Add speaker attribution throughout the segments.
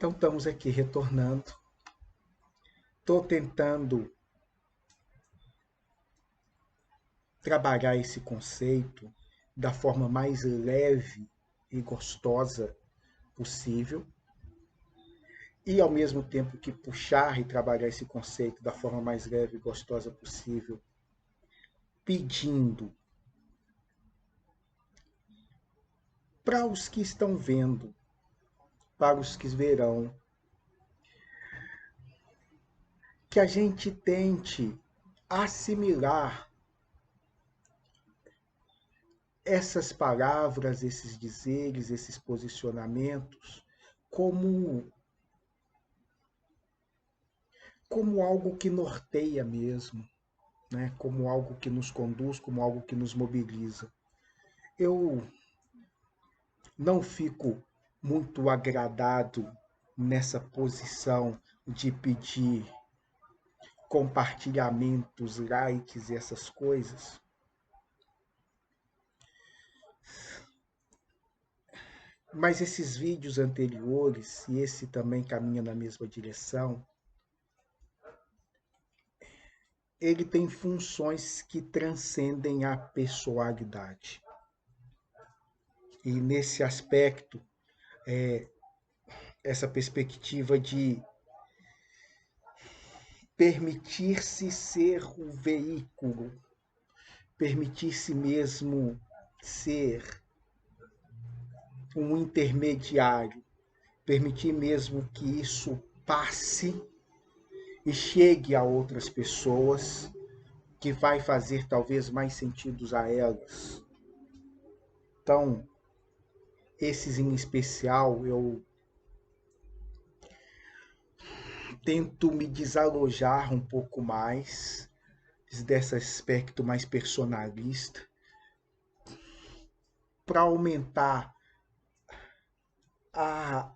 Speaker 1: Então, estamos aqui retornando. Estou tentando trabalhar esse conceito da forma mais leve e gostosa possível, e ao mesmo tempo que puxar e trabalhar esse conceito da forma mais leve e gostosa possível, pedindo para os que estão vendo, para os que verão, que a gente tente assimilar essas palavras, esses dizeres, esses posicionamentos como como algo que norteia mesmo, né? Como algo que nos conduz, como algo que nos mobiliza. Eu não fico muito agradado nessa posição de pedir compartilhamentos, likes e essas coisas, mas esses vídeos anteriores, e esse também caminha na mesma direção, ele tem funções que transcendem a pessoalidade. E nesse aspecto, essa perspectiva de permitir-se ser o veículo, permitir-se mesmo ser um intermediário, permitir mesmo que isso passe e chegue a outras pessoas, que vai fazer talvez mais sentido a elas. Então, esses em especial, eu tento me desalojar um pouco mais desse aspecto mais personalista para aumentar a,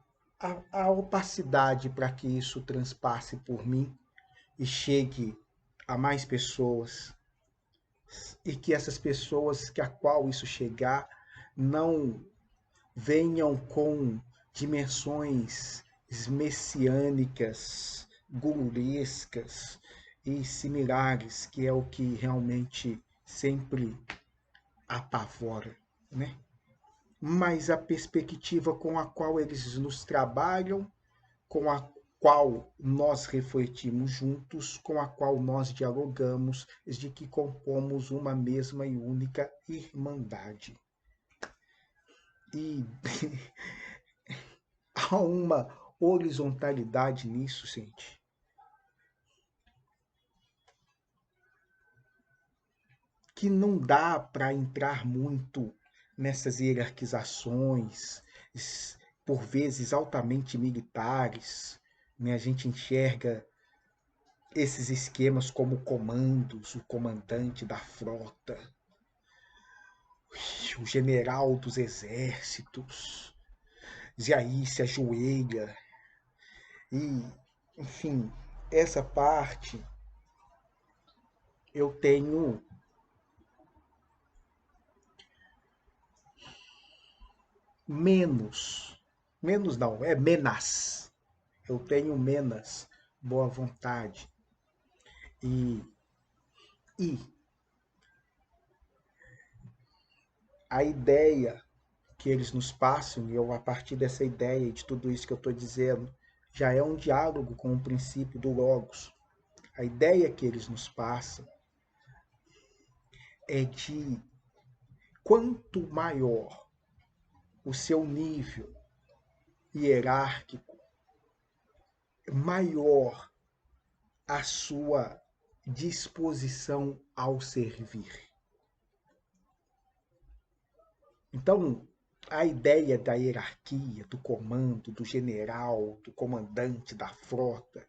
Speaker 1: a opacidade para que isso transpasse por mim e chegue a mais pessoas, e que essas pessoas que a qual isso chegar não venham com dimensões messiânicas, gurulescas e similares, que é o que realmente sempre apavora, né? Mas a perspectiva com a qual eles nos trabalham, com a qual nós refletimos juntos, com a qual nós dialogamos, de que compomos uma mesma e única irmandade. E há uma horizontalidade nisso, gente, que não dá para entrar muito nessas hierarquizações, por vezes altamente militares, né? A gente enxerga esses esquemas como comandos, o comandante da frota, o general dos exércitos, e aí se ajoelha. E, enfim, essa parte eu tenho menos, menos não, é menos. Eu tenho menos boa vontade. E, e a ideia que eles nos passam, e eu, a partir dessa ideia e de tudo isso que eu estou dizendo, já é um diálogo com o princípio do Logos. A ideia que eles nos passam é de quanto maior o seu nível hierárquico, maior a sua disposição ao servir. Então, a ideia da hierarquia, do comando, do general, do comandante da frota,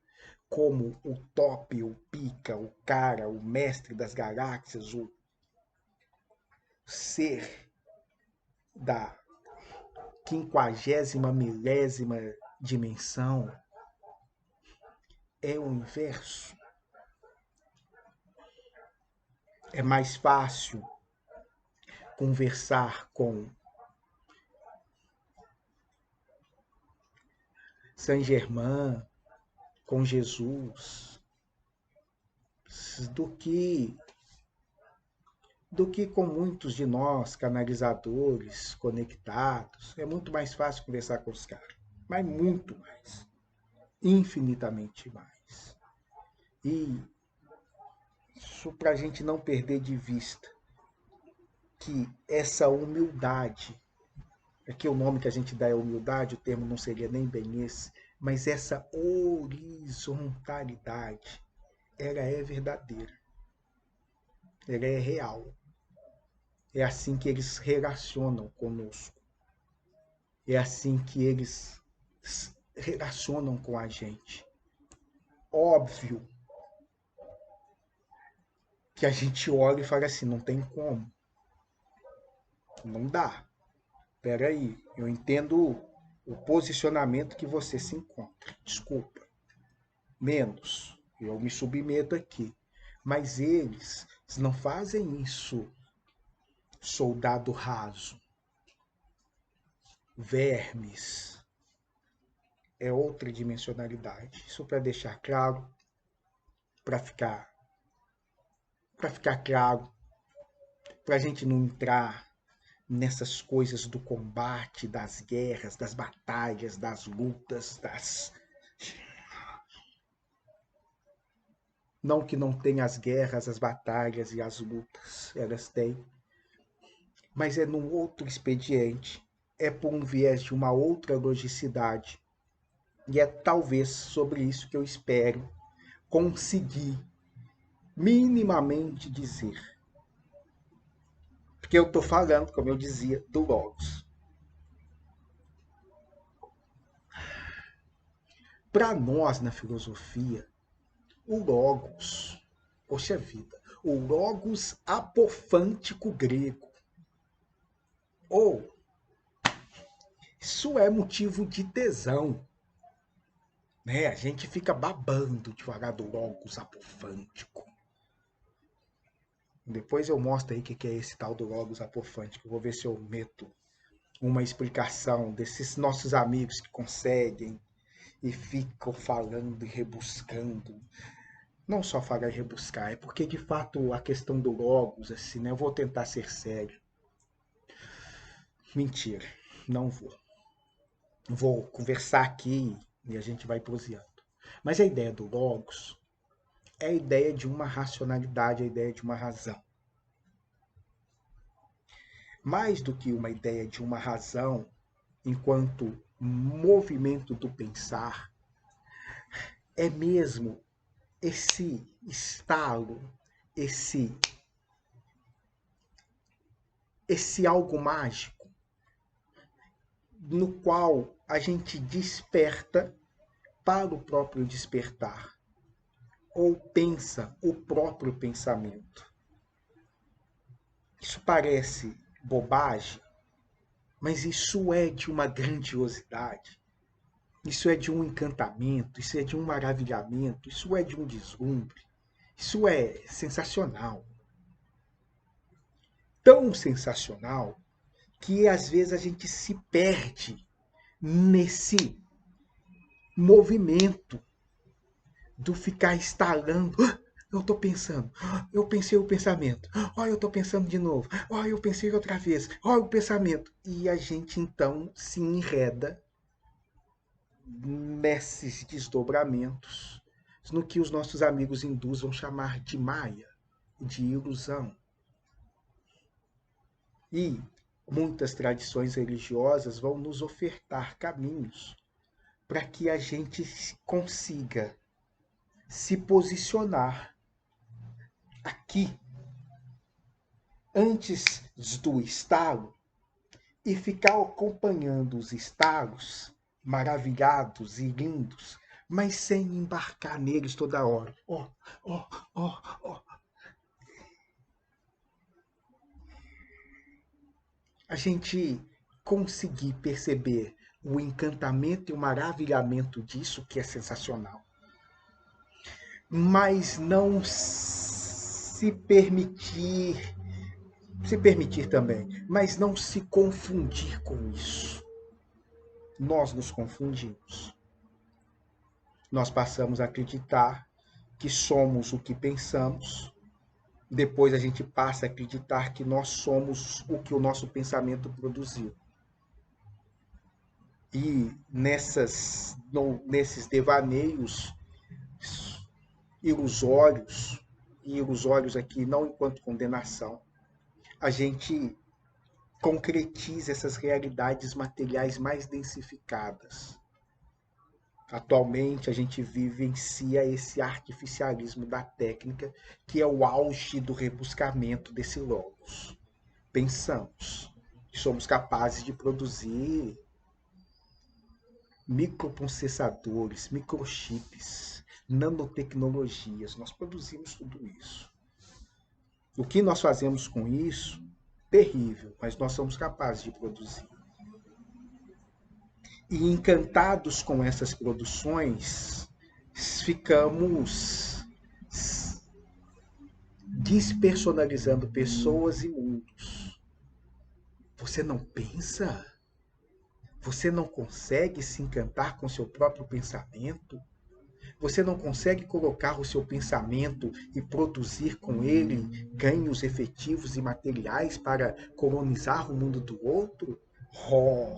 Speaker 1: como o top, o pica, o cara, o mestre das galáxias, o ser da 50ª milésima dimensão, é o inverso. É mais fácil conversar com Saint-Germain, com Jesus, do que com muitos de nós, canalizadores, conectados. É muito mais fácil conversar com os caras, mas muito mais, infinitamente mais. E isso para a gente não perder de vista que essa humildade, aqui o nome que a gente dá é humildade, o termo não seria nem bem esse, mas essa horizontalidade, ela é verdadeira, ela é real. É assim que eles relacionam conosco. É assim que eles relacionam com a gente. Óbvio que a gente olha e fala assim, não tem como. Não dá. Espera aí, eu entendo o posicionamento que você se encontra. Desculpa. Menos. Eu me submeto aqui. Mas eles não fazem isso soldado raso. Vermes. É outra dimensionalidade. Isso para deixar claro, para ficar claro, para a gente não entrar nessas coisas do combate, das guerras, das batalhas, das lutas, das... Não que não tenha as guerras, as batalhas e as lutas, elas têm, mas é num outro expediente, é por um viés de uma outra logicidade, e é talvez sobre isso que eu espero conseguir minimamente dizer. Porque eu estou falando, como eu dizia, do Logos. Para nós, na filosofia, o Logos, poxa vida, o Logos apofântico grego, ou isso é motivo de tesão, né? A gente fica babando de falar do Logos apofântico. Depois eu mostro aí o que é esse tal do Logos apofântico. Eu vou ver se eu meto uma explicação desses nossos amigos que conseguem e ficam falando e rebuscando. Não só falar e rebuscar, é porque de fato a questão do Logos, assim, né? Eu vou tentar ser sério. Mentira, não vou. Vou conversar aqui e a gente vai proseando. Mas a ideia do Logos é a ideia de uma racionalidade, a ideia de uma razão. Mais do que uma ideia de uma razão, enquanto movimento do pensar, é mesmo esse estalo, esse algo mágico no qual a gente desperta para o próprio despertar ou pensa o próprio pensamento. Isso parece bobagem, mas isso é de uma grandiosidade, isso é de um encantamento, isso é de um maravilhamento, isso é de um deslumbre, isso é sensacional. Tão sensacional que às vezes a gente se perde nesse movimento do ficar estalando. Eu estou pensando, eu pensei o pensamento, eu estou pensando de novo, eu pensei outra vez, o pensamento. E a gente então se enreda nesses desdobramentos, no que os nossos amigos hindus vão chamar de Maya, de ilusão. E muitas tradições religiosas vão nos ofertar caminhos para que a gente consiga se posicionar aqui antes do estalo e ficar acompanhando os estalos maravilhados e lindos, mas sem embarcar neles toda hora. A gente conseguir perceber o encantamento e o maravilhamento disso, que é sensacional, mas não se permitir também, mas não se confundir com isso. Nós nos confundimos. Nós passamos a acreditar que somos o que pensamos. Depois a gente passa a acreditar que nós somos o que o nosso pensamento produziu. E nesses devaneios ilusórios, e ilusórios aqui não enquanto condenação, a gente concretiza essas realidades materiais mais densificadas. Atualmente a gente vivencia esse artificialismo da técnica, que é o auge do rebuscamento desse logos. Pensamos que somos capazes de produzir microprocessadores, microchips, nanotecnologias. Nós produzimos tudo isso. O que nós fazemos com isso? Terrível, mas nós somos capazes de produzir. E encantados com essas produções, ficamos despersonalizando pessoas e mundos. Você não pensa? Você não consegue se encantar com seu próprio pensamento? Você não consegue colocar o seu pensamento e produzir com ele ganhos efetivos e materiais para colonizar o mundo do outro? Oh,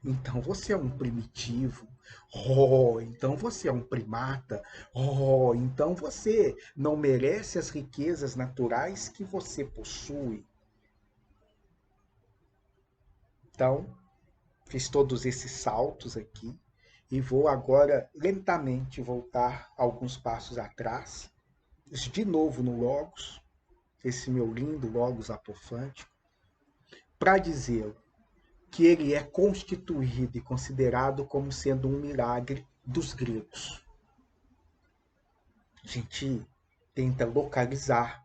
Speaker 1: então você é um primitivo. Oh, então você é um primata. Oh, então você não merece as riquezas naturais que você possui. Então, fiz todos esses saltos aqui e vou agora lentamente voltar alguns passos atrás, de novo no Logos, esse meu lindo Logos apofântico, para dizer que ele é constituído e considerado como sendo um milagre dos gregos. A gente tenta localizar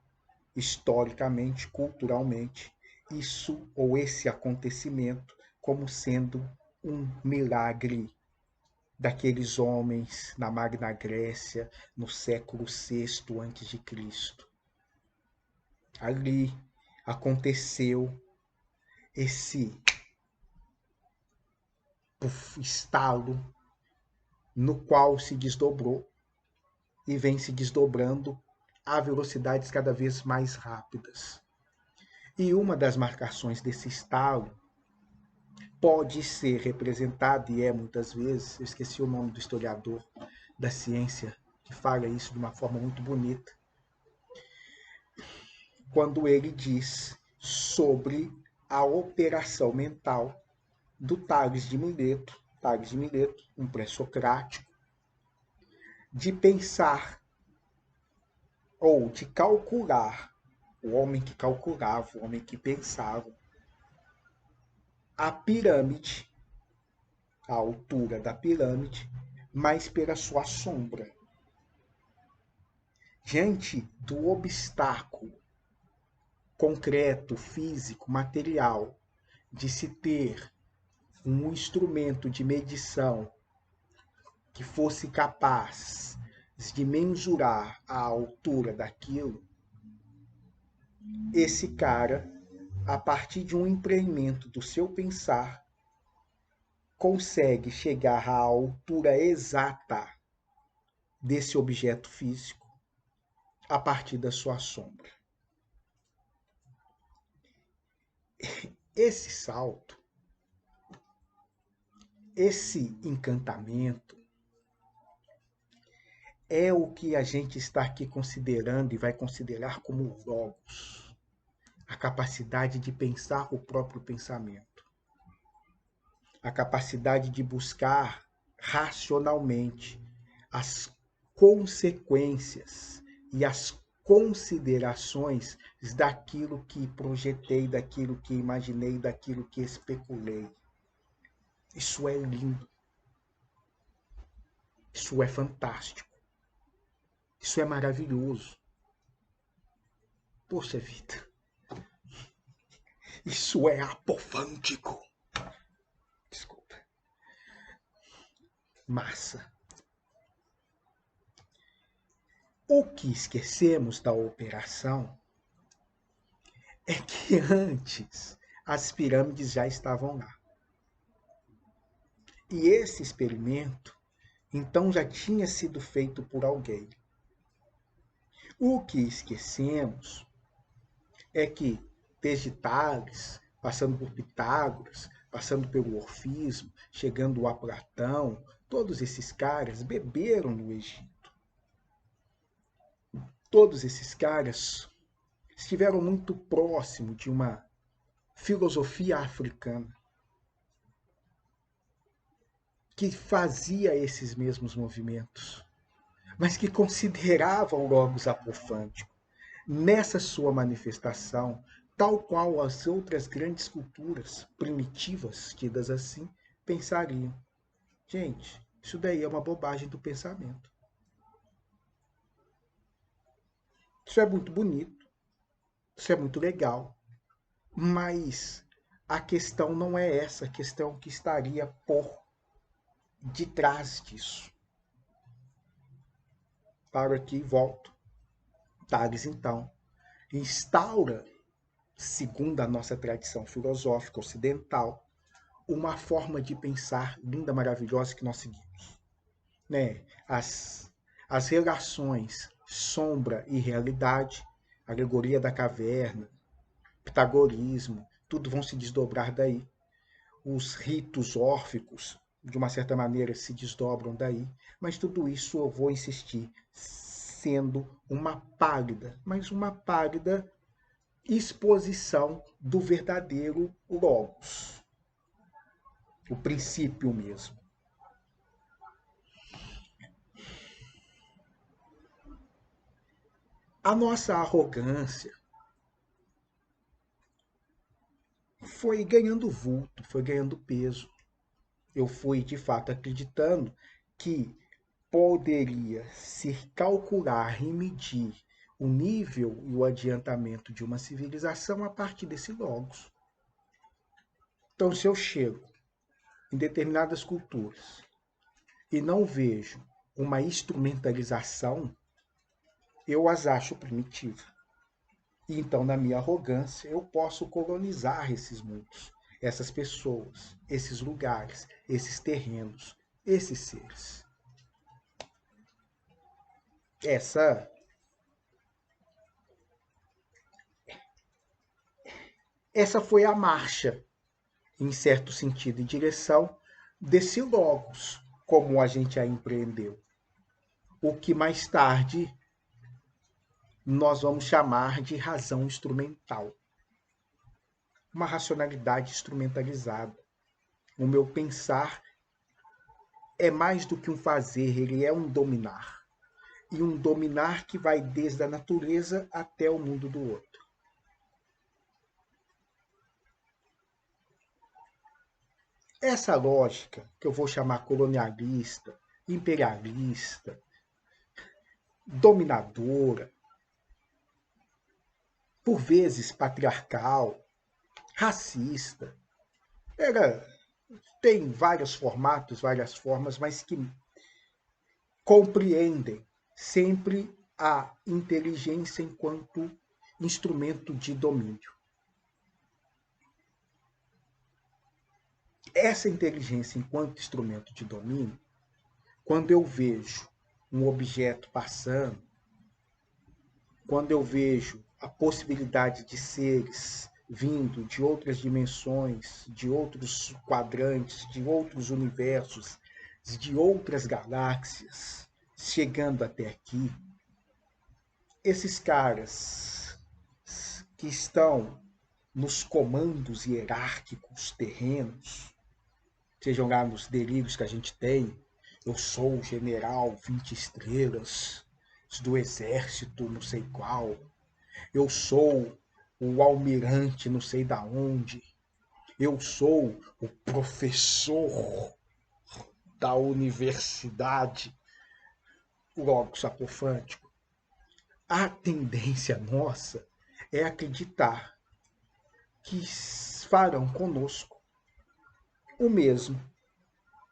Speaker 1: historicamente, culturalmente, isso ou esse acontecimento como sendo um milagre daqueles homens na Magna Grécia no século VI a.C. Ali aconteceu esse estalo no qual se desdobrou e vem se desdobrando a velocidades cada vez mais rápidas. E uma das marcações desse estalo pode ser representada, e é muitas vezes, eu esqueci o nome do historiador da ciência que fala isso de uma forma muito bonita, quando ele diz sobre a operação mental do Tales de Mileto, um pré-socrático, de pensar ou de calcular, o homem que calculava, o homem que pensava, a pirâmide, a altura da pirâmide, mas pela sua sombra. Diante do obstáculo concreto, físico, material, de se ter um instrumento de medição que fosse capaz de mensurar a altura daquilo, esse cara, a partir de um empreendimento do seu pensar, consegue chegar à altura exata desse objeto físico a partir da sua sombra. Esse salto, esse encantamento, é o que a gente está aqui considerando e vai considerar como logos, a capacidade de pensar o próprio pensamento, a capacidade de buscar racionalmente as consequências e as considerações daquilo que projetei, daquilo que imaginei, daquilo que especulei. Isso é lindo. Isso é fantástico. Isso é maravilhoso. Poxa vida. Isso é apofântico. Desculpa. Massa. O que esquecemos da operação é que antes as pirâmides já estavam lá. E esse experimento, Então já tinha sido feito por alguém. O que esquecemos é que desde Tales, passando por Pitágoras, passando pelo Orfismo, chegando a Platão, todos esses caras beberam no Egito. Todos esses caras estiveram muito próximo de uma filosofia africana que fazia esses mesmos movimentos, mas que considerava o logos apofântico nessa sua manifestação, tal qual as outras grandes culturas primitivas, tidas assim, pensariam. Gente, isso daí é uma bobagem do pensamento. Isso é muito bonito, isso é muito legal, mas a questão não é essa, a questão que estaria por detrás disso. Para aqui e volto. Tales, então, instaura, segundo a nossa tradição filosófica ocidental, uma forma de pensar linda, maravilhosa que nós seguimos. Né? As relações sombra e realidade, alegoria da caverna, pitagorismo, tudo vão se desdobrar daí. Os ritos órficos, de uma certa maneira, se desdobram daí. Mas tudo isso eu vou insistir, sendo uma pálida, mas uma pálida exposição do verdadeiro logos, o princípio mesmo. A nossa arrogância foi ganhando vulto, foi ganhando peso. Eu fui, de fato, acreditando que poderia se calcular e medir o nível e o adiantamento de uma civilização a partir desse logos. Então, se eu chego em determinadas culturas e não vejo uma instrumentalização, eu as acho primitivas. E então, na minha arrogância, eu posso colonizar esses mundos, essas pessoas, esses lugares, esses terrenos, esses seres. Essa essa foi a marcha, em certo sentido, em direção desse logos, como a gente a empreendeu. O que mais tarde nós vamos chamar de razão instrumental. Uma racionalidade instrumentalizada. O meu pensar é mais do que um fazer, ele é um dominar. E um dominar que vai desde a natureza até o mundo do outro. Essa lógica, que eu vou chamar colonialista, imperialista, dominadora, por vezes patriarcal, racista, era, tem vários formatos, várias formas, mas que compreendem sempre a inteligência enquanto instrumento de domínio. Essa inteligência enquanto instrumento de domínio, quando eu vejo um objeto passando, quando eu vejo a possibilidade de seres vindo de outras dimensões, de outros quadrantes, de outros universos, de outras galáxias, chegando até aqui, esses caras que estão nos comandos hierárquicos terrenos, sejam lá nos delírios que a gente tem, eu sou o general 20 estrelas do exército não sei qual, eu sou o almirante não sei da onde, eu sou o professor da universidade, logos apofântico. A tendência nossa é acreditar que farão conosco o mesmo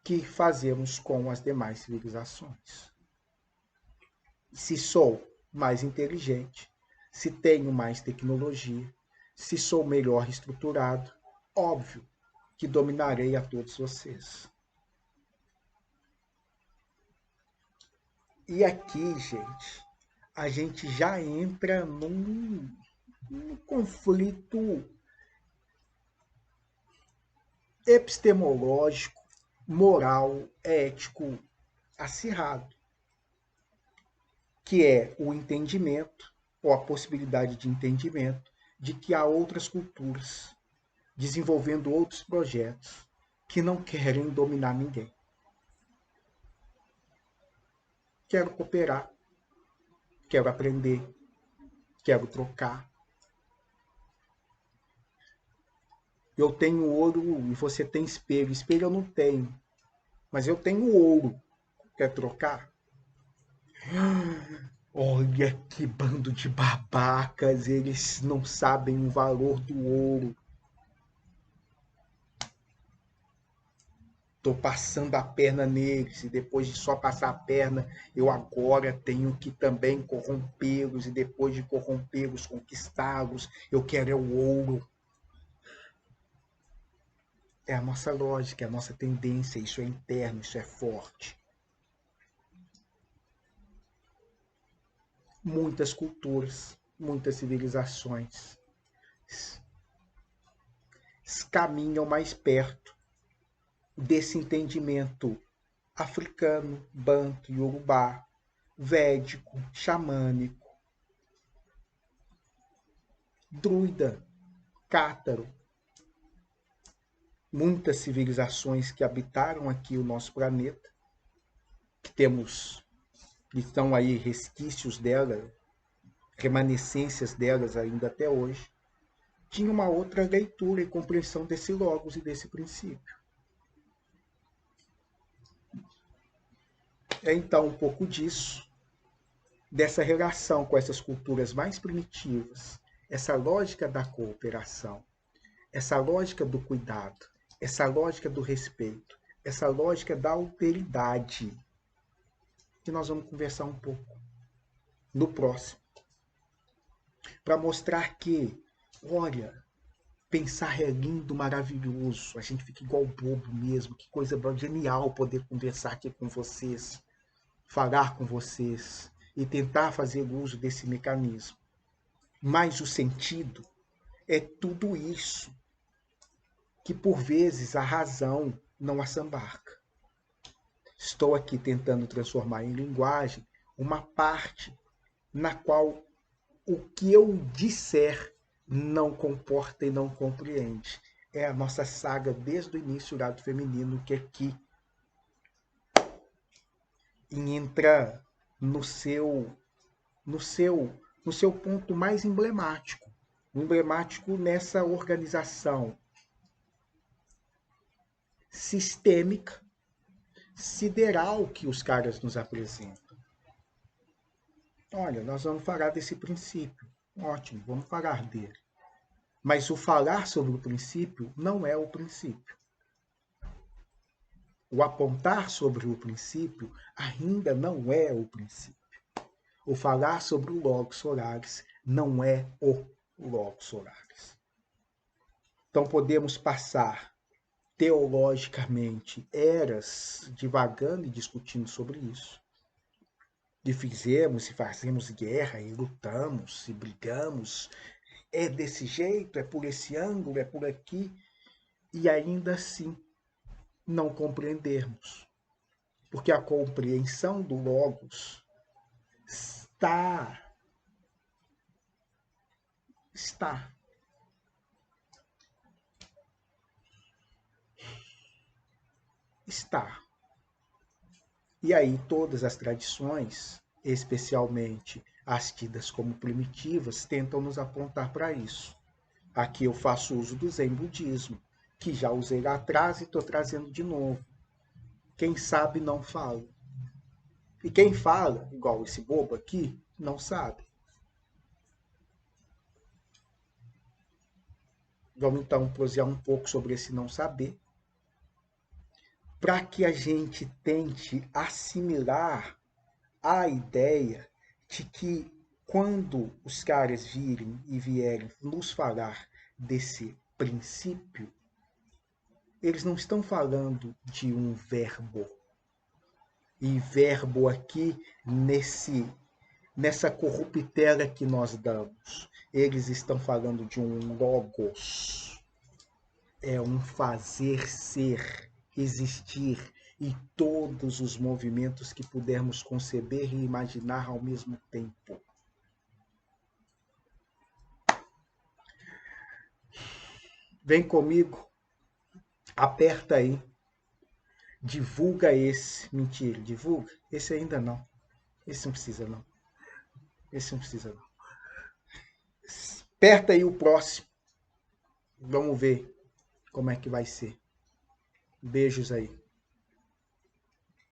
Speaker 1: que fazemos com as demais civilizações. Se sou mais inteligente, se tenho mais tecnologia, se sou melhor estruturado, óbvio que dominarei a todos vocês. E aqui, gente, a gente já entra num conflito epistemológico, moral, ético acirrado, que é o entendimento, ou a possibilidade de entendimento, de que há outras culturas desenvolvendo outros projetos que não querem dominar ninguém. Quero cooperar, quero aprender, quero trocar. Eu tenho ouro e você tem espelho. Espelho eu não tenho, mas eu tenho ouro. Quer trocar? Olha que bando de babacas, eles não sabem o valor do ouro. Tô passando a perna neles e depois de só passar a perna, eu agora tenho que também corrompê-los e depois de corrompê-los, conquistá-los. Eu quero é o ouro. É a nossa lógica, é a nossa tendência, isso é interno, isso é forte. Muitas culturas, muitas civilizações caminham mais perto desse entendimento africano, banto, iorubá, védico, xamânico, druida, cátaro. Muitas civilizações que habitaram aqui o nosso planeta, que temos, que estão aí resquícios dela, remanescências delas ainda até hoje, tinha uma outra leitura e compreensão desse logos e desse princípio. É então um pouco disso, dessa relação com essas culturas mais primitivas, essa lógica da cooperação, essa lógica do cuidado, essa lógica do respeito, essa lógica da alteridade, que nós vamos conversar um pouco no próximo, para mostrar que, olha, pensar é lindo, maravilhoso, a gente fica igual bobo mesmo, que coisa genial poder conversar aqui com vocês, falar com vocês e tentar fazer uso desse mecanismo. Mas o sentido é tudo isso que por vezes a razão não assambarca. Estou aqui tentando transformar em linguagem uma parte na qual o que eu disser não comporta e não compreende. É a nossa saga desde o início do lado feminino que aqui entra no seu no seu no seu ponto mais emblemático nessa organização sistêmica, sideral que os caras nos apresentam. Olha, nós vamos falar desse princípio. Ótimo, vamos falar dele. Mas o falar sobre o princípio não é o princípio. O apontar sobre o princípio ainda não é o princípio. O falar sobre o Logos Solaris não é o Logos Solaris. Então podemos passar teologicamente eras divagando e discutindo sobre isso. E fizemos e fazemos guerra e lutamos e brigamos. É desse jeito, é por esse ângulo, é por aqui. E ainda assim não compreendermos. Porque a compreensão do Logos está está. E aí todas as tradições, especialmente as tidas como primitivas, tentam nos apontar para isso. Aqui eu faço uso do Zen budismo, que já usei lá atrás e estou trazendo de novo. Quem sabe não fala. E quem fala, igual esse bobo aqui, não sabe. Vamos então prosear um pouco sobre esse não saber, para que a gente tente assimilar a ideia de que quando os caras virem e vierem nos falar desse princípio, eles não estão falando de um verbo, E verbo aqui nessa corruptela que nós damos. Eles estão falando de um logos. É um fazer ser, existir, e todos os movimentos que pudermos conceber e imaginar ao mesmo tempo. Vem comigo, aperta aí, divulga esse. Mentira, divulga? Esse ainda não. Esse não precisa não. Esse não precisa não. Aperta aí o próximo. Vamos ver como é que vai ser. Beijos aí.